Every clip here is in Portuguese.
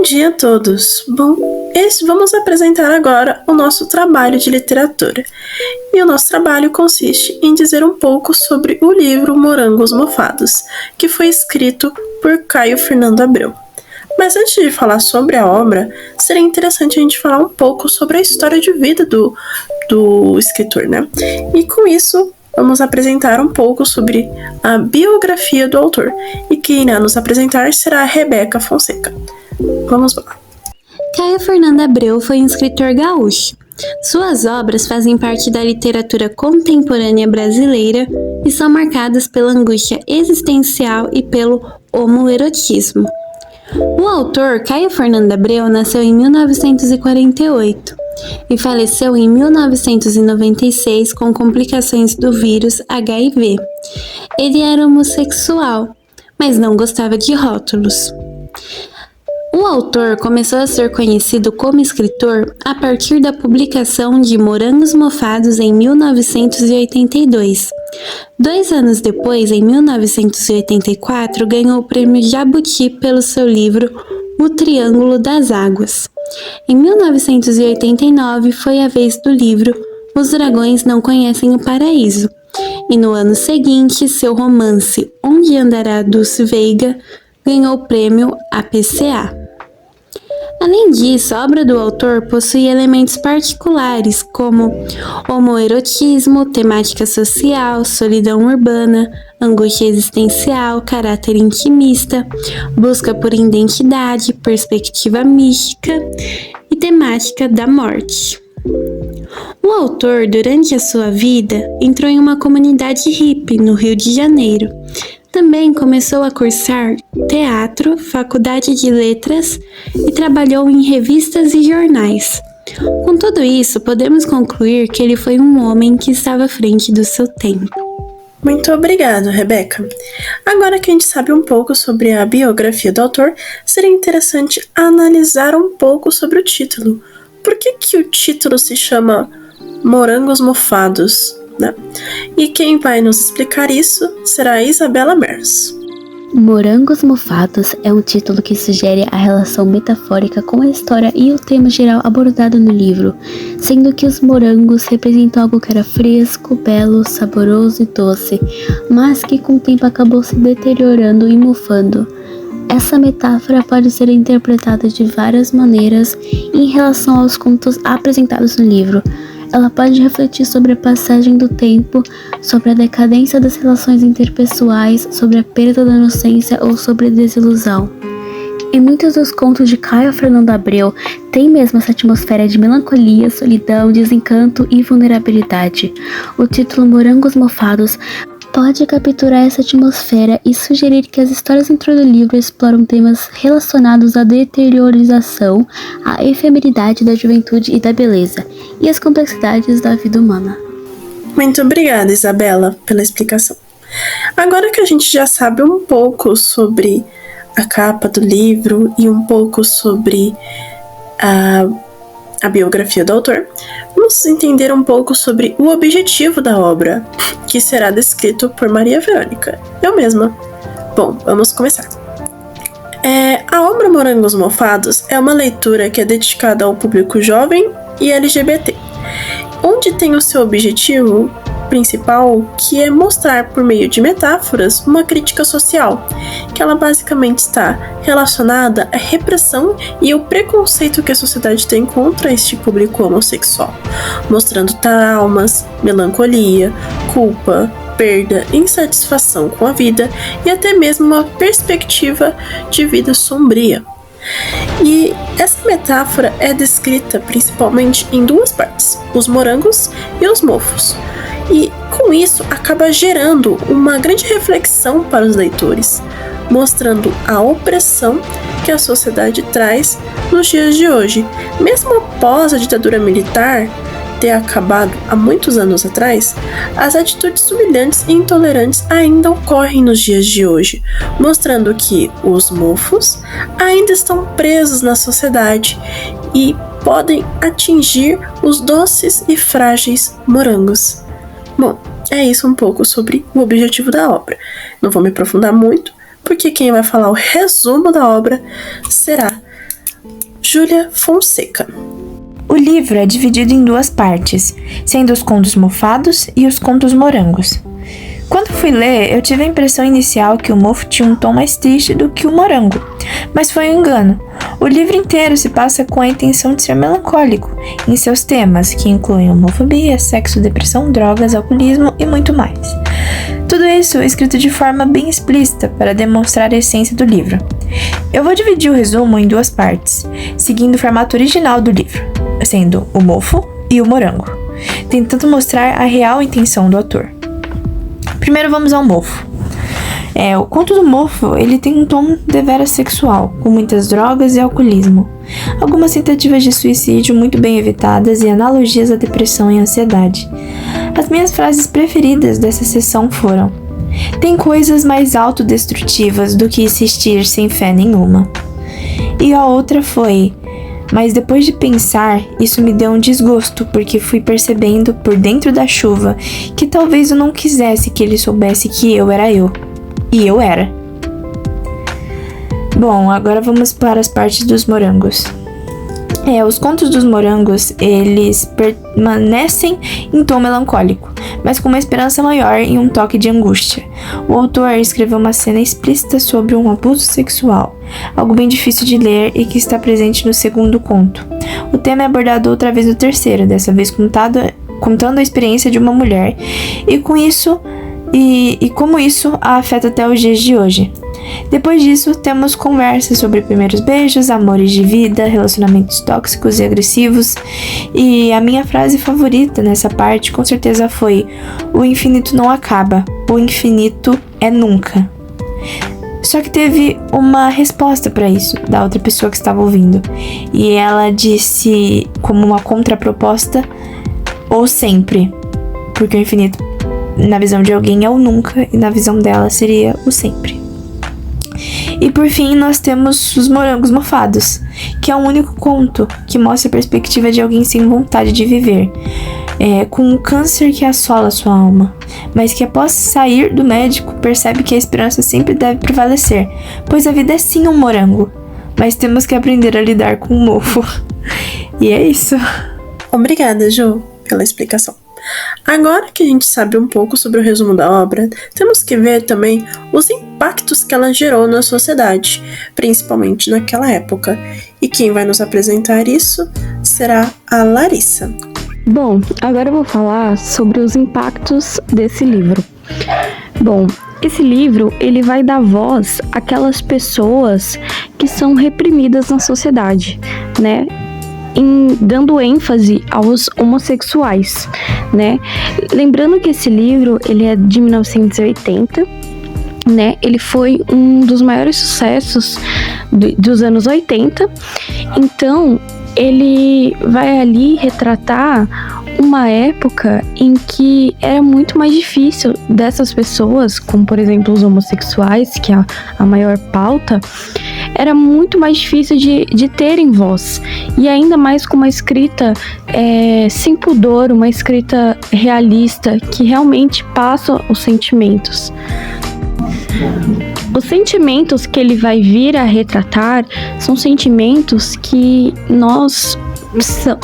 dia a todos! Bom, vamos apresentar agora o nosso trabalho de literatura. E o nosso trabalho consiste em dizer um pouco sobre o livro Morangos Mofados, que foi escrito por Caio Fernando Abreu. Mas antes de falar sobre a obra, seria interessante a gente falar um pouco sobre a história de vida do escritor, né? E com isso, vamos apresentar um pouco sobre a biografia do autor. E quem irá nos apresentar será a Rebeca Fonseca. Vamos lá. Caio Fernando Abreu foi um escritor gaúcho. Suas obras fazem parte da literatura contemporânea brasileira e são marcadas pela angústia existencial e pelo homoerotismo. O autor, Caio Fernando Abreu, nasceu em 1948 e faleceu em 1996 com complicações do vírus HIV. Ele era homossexual, mas não gostava de rótulos. O autor começou a ser conhecido como escritor a partir da publicação de Morangos Mofados em 1982. 2 anos depois, em 1984, ganhou o prêmio Jabuti pelo seu livro O Triângulo das Águas. Em 1989 foi a vez do livro Os Dragões Não Conhecem o Paraíso. E no ano seguinte, seu romance Onde Andará Dulce Veiga ganhou o prêmio APCA. Além disso, a obra do autor possui elementos particulares como homoerotismo, temática social, solidão urbana, angústia existencial, caráter intimista, busca por identidade, perspectiva mística e temática da morte. O autor, durante a sua vida, entrou em uma comunidade hippie no Rio de Janeiro. Também começou a cursar teatro, faculdade de letras e trabalhou em revistas e jornais. Com tudo isso, podemos concluir que ele foi um homem que estava à frente do seu tempo. Muito obrigado, Rebeca. Agora que a gente sabe um pouco sobre a biografia do autor, seria interessante analisar um pouco sobre o título. Por que o título se chama Morangos Mofados? Né? E quem vai nos explicar isso será a Isabela Mers. Morangos Mofados é um título que sugere a relação metafórica com a história e o tema geral abordado no livro, sendo que os morangos representam algo que era fresco, belo, saboroso e doce, mas que com o tempo acabou se deteriorando e mofando. Essa metáfora pode ser interpretada de várias maneiras em relação aos contos apresentados no livro. Ela pode refletir sobre a passagem do tempo, sobre a decadência das relações interpessoais, sobre a perda da inocência ou sobre a desilusão. Em muitos dos contos de Caio Fernando Abreu, tem mesmo essa atmosfera de melancolia, solidão, desencanto e vulnerabilidade. O título Morangos Mofados pode capturar essa atmosfera e sugerir que as histórias dentro do livro exploram temas relacionados à deteriorização, à efemeridade da juventude e da beleza, e as complexidades da vida humana. Muito obrigada, Isabela, pela explicação. Agora que a gente já sabe um pouco sobre a capa do livro e um pouco sobre a biografia do autor, vamos entender um pouco sobre o objetivo da obra, que será descrito por Maria Verônica, eu mesma. Bom, vamos começar. A obra Morangos Mofados é uma leitura que é dedicada ao público jovem e LGBT, onde tem o seu objetivo principal, que é mostrar por meio de metáforas uma crítica social, que ela basicamente está relacionada à repressão e ao preconceito que a sociedade tem contra este público homossexual, mostrando traumas, melancolia, culpa, perda, insatisfação com a vida e até mesmo uma perspectiva de vida sombria. E essa metáfora é descrita principalmente em 2 partes, os morangos e os mofos. E com isso acaba gerando uma grande reflexão para os leitores, mostrando a opressão que a sociedade traz nos dias de hoje. Mesmo após a ditadura militar ter acabado há muitos anos atrás, as atitudes humilhantes e intolerantes ainda ocorrem nos dias de hoje, mostrando que os mofos ainda estão presos na sociedade e podem atingir os doces e frágeis morangos. Bom, é isso um pouco sobre o objetivo da obra. Não vou me aprofundar muito, porque quem vai falar o resumo da obra será Júlia Fonseca. O livro é dividido em 2 partes, sendo os contos mofados e os contos morangos. Quando fui ler, eu tive a impressão inicial que o mofo tinha um tom mais triste do que o morango, mas foi um engano. O livro inteiro se passa com a intenção de ser melancólico em seus temas, que incluem homofobia, sexo, depressão, drogas, alcoolismo e muito mais. Tudo isso é escrito de forma bem explícita para demonstrar a essência do livro. Eu vou dividir o resumo em 2 partes, seguindo o formato original do livro, sendo o mofo e o morango, tentando mostrar a real intenção do autor. Primeiro vamos ao mofo. O conto do mofo, ele tem um tom deveras sexual, com muitas drogas e alcoolismo. Algumas tentativas de suicídio muito bem evitadas e analogias à depressão e ansiedade. As minhas frases preferidas dessa sessão foram: tem coisas mais autodestrutivas do que insistir sem fé nenhuma. E a outra foi: mas depois de pensar, isso me deu um desgosto, porque fui percebendo por dentro da chuva que talvez eu não quisesse que ele soubesse que eu era eu. E eu era. Bom, agora vamos para as partes dos morangos. Os contos dos morangos, eles permanecem em tom melancólico, mas com uma esperança maior e um toque de angústia. O autor escreveu uma cena explícita sobre um abuso sexual, algo bem difícil de ler e que está presente no segundo conto. O tema é abordado outra vez no terceiro, dessa vez contando a experiência de uma mulher, e como isso a afeta até os dias de hoje. Depois disso, temos conversas sobre primeiros beijos, amores de vida, relacionamentos tóxicos e agressivos, e a minha frase favorita nessa parte com certeza foi: o infinito não acaba, o infinito é nunca. Só que teve uma resposta para isso da outra pessoa que estava ouvindo, e ela disse como uma contraproposta: ou sempre, porque o infinito na visão de alguém é o nunca e na visão dela seria o sempre. E por fim nós temos os morangos mofados, que é o único conto que mostra a perspectiva de alguém sem vontade de viver, com um câncer que assola sua alma, mas que após sair do médico percebe que a esperança sempre deve prevalecer, pois a vida é sim um morango, mas temos que aprender a lidar com o mofo. E é isso. Obrigada, Ju, pela explicação. Agora que a gente sabe um pouco sobre o resumo da obra, temos que ver também os impactos que ela gerou na sociedade, principalmente naquela época. E quem vai nos apresentar isso será a Larissa. Bom, agora eu vou falar sobre os impactos desse livro. Bom, esse livro, ele vai dar voz àquelas pessoas que são reprimidas na sociedade, né? Dando ênfase aos homossexuais, né? Lembrando que esse livro, ele é de 1980, né? Ele foi um dos maiores sucessos dos anos 80, então ele vai ali retratar uma época em que era muito mais difícil dessas pessoas, como por exemplo os homossexuais, que é a maior pauta, era muito mais difícil de terem voz, e ainda mais com uma escrita sem pudor, uma escrita realista, que realmente passa os sentimentos. Os sentimentos que ele vai vir a retratar são sentimentos que nós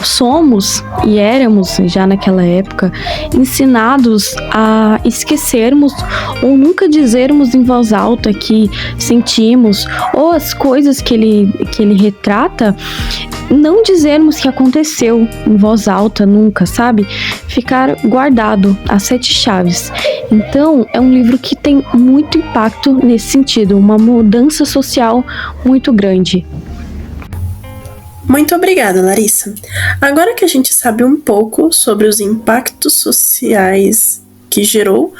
somos e éramos já naquela época ensinados a esquecermos ou nunca dizermos em voz alta que sentimos, ou as coisas que ele retrata, não dizermos que aconteceu em voz alta nunca, sabe? Ficar guardado às 7 chaves. Então, é um livro que tem muito impacto nesse sentido, uma mudança social muito grande. Muito obrigada, Larissa. Agora que a gente sabe um pouco sobre os impactos sociais que gerou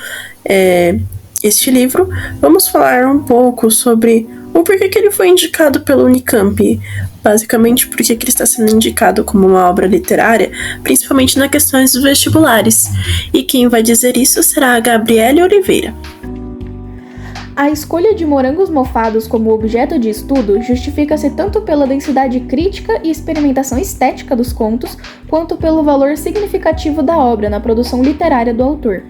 este livro, vamos falar um pouco sobre o porquê que ele foi indicado pelo Unicamp. Basicamente, porque ele está sendo indicado como uma obra literária, principalmente nas questões dos vestibulares. E quem vai dizer isso será a Gabriele Oliveira. A escolha de Morangos Mofados como objeto de estudo justifica-se tanto pela densidade crítica e experimentação estética dos contos, quanto pelo valor significativo da obra na produção literária do autor.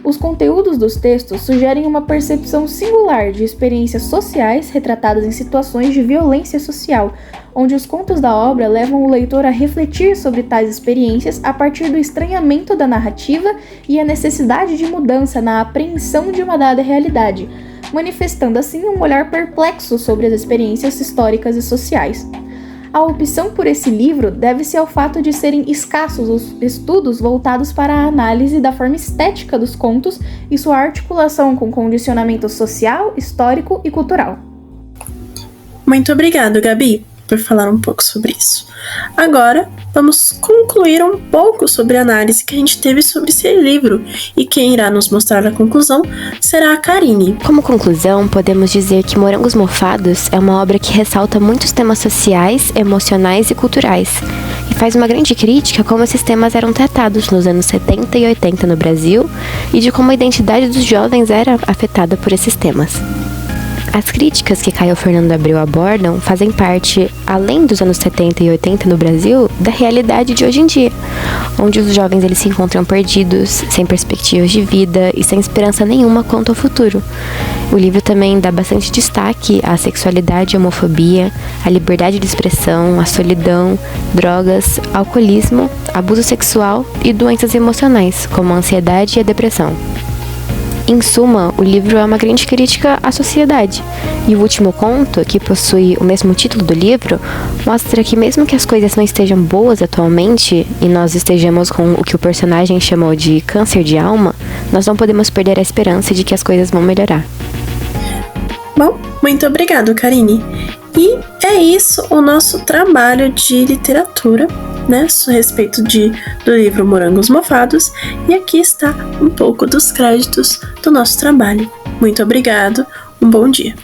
Os conteúdos dos textos sugerem uma percepção singular de experiências sociais retratadas em situações de violência social, onde os contos da obra levam o leitor a refletir sobre tais experiências a partir do estranhamento da narrativa e a necessidade de mudança na apreensão de uma dada realidade, manifestando assim um olhar perplexo sobre as experiências históricas e sociais. A opção por esse livro deve-se ao fato de serem escassos os estudos voltados para a análise da forma estética dos contos e sua articulação com condicionamento social, histórico e cultural. Muito obrigado, Gabi, por falar um pouco sobre isso. Agora, vamos concluir um pouco sobre a análise que a gente teve sobre esse livro, e quem irá nos mostrar a conclusão será a Karine. Como conclusão, podemos dizer que Morangos Mofados é uma obra que ressalta muitos temas sociais, emocionais e culturais, e faz uma grande crítica a como esses temas eram tratados nos anos 70 e 80 no Brasil, e de como a identidade dos jovens era afetada por esses temas. As críticas que Caio Fernando Abreu abordam fazem parte, além dos anos 70 e 80 no Brasil, da realidade de hoje em dia, onde os jovens eles se encontram perdidos, sem perspectivas de vida e sem esperança nenhuma quanto ao futuro. O livro também dá bastante destaque à sexualidade e homofobia, à liberdade de expressão, à solidão, drogas, alcoolismo, abuso sexual e doenças emocionais, como a ansiedade e a depressão. Em suma, o livro é uma grande crítica à sociedade, e o último conto, que possui o mesmo título do livro, mostra que mesmo que as coisas não estejam boas atualmente, e nós estejamos com o que o personagem chamou de câncer de alma, nós não podemos perder a esperança de que as coisas vão melhorar. Bom, muito obrigado, Karine. E é isso o nosso trabalho de literatura, né, a respeito do livro Morangos Mofados, e aqui está um pouco dos créditos do nosso trabalho. Muito obrigado, um bom dia.